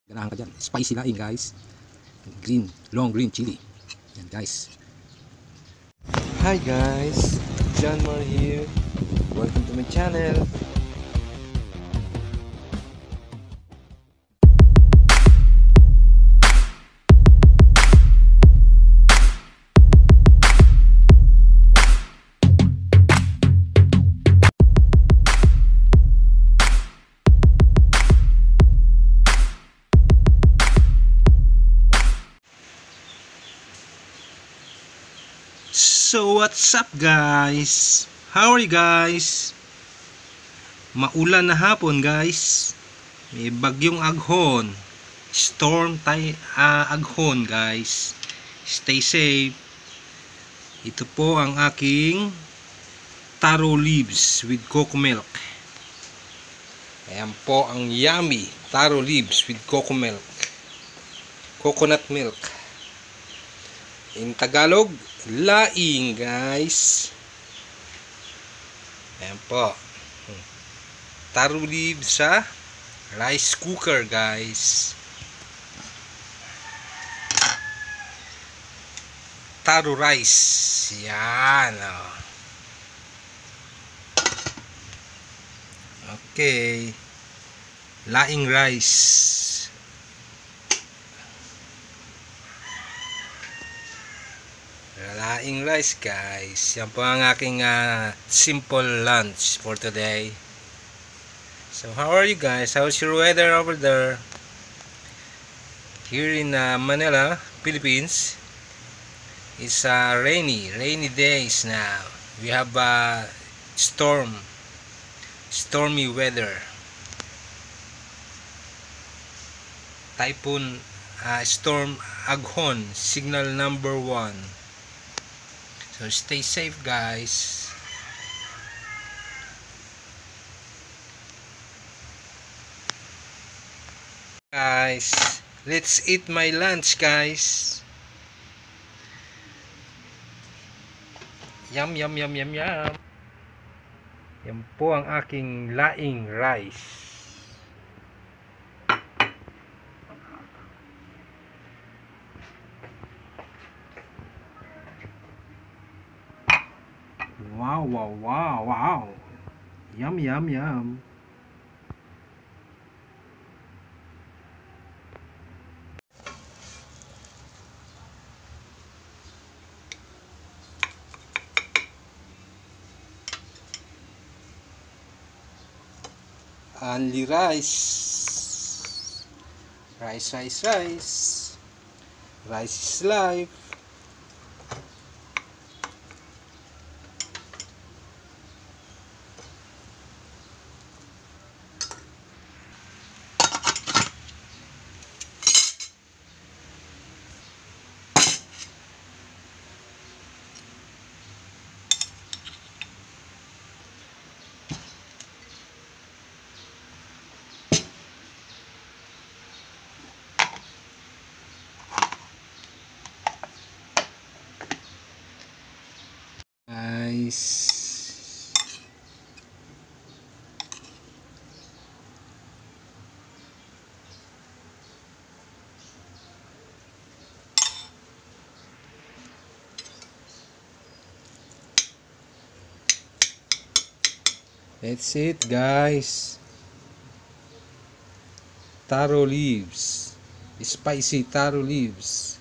Ganahan ka dyan. Spicy laing guys. Green, long green chili. Yan guys. Hi guys, John Mar here. Welcome to my channel. So what's up guys? How are you guys? Maulan na hapon guys. May bagyong aghon. Storm aghon guys. Stay safe. Ito po ang aking taro leaves with coco milk. Ayan po ang yummy taro leaves with coco milk. Coconut milk. In Tagalog, laing guys. Ayan po. Taro leaves sa rice cooker guys. Taro rice. Yan. Oh. Okay. Laing rice. Laing rice guys. Yan po ang aking simple lunch for today. So how are you guys? How's your weather over there? Here in Manila, Philippines, it's rainy days now. We have stormy weather. Typhoon storm aghon, signal number 1. So stay safe guys. Guys, let's eat my lunch guys. Yum yum yum yum yum. Yan po ang aking laing rice. Wow, wow, wow, wow. Yum, yum, yum. Only rice. Rice, rice, rice. Rice is life. Nice. That's it guys. Taro leaves. Spicy taro leaves.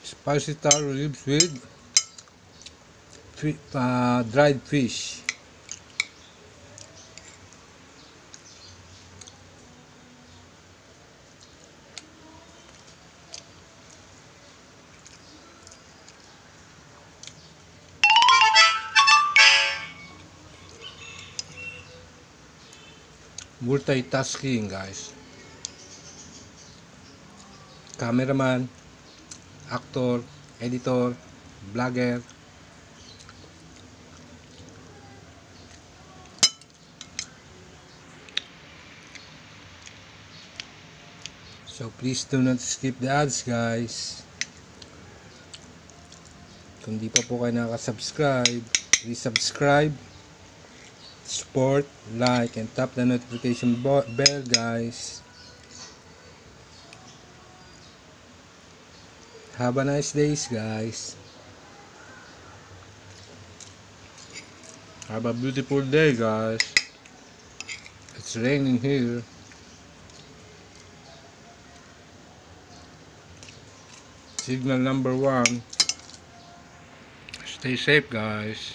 Spicy taro leaves with dried fish. Multitasking guys. Cameraman, actor, editor, vlogger. So please do not skip the ads guys. Kung di pa po kayo nakasubscribe, please subscribe, support, like, and tap the notification bell, guys. Have a nice days, guys. Have a beautiful day, guys. It's raining here. Signal number 1. Stay safe, guys.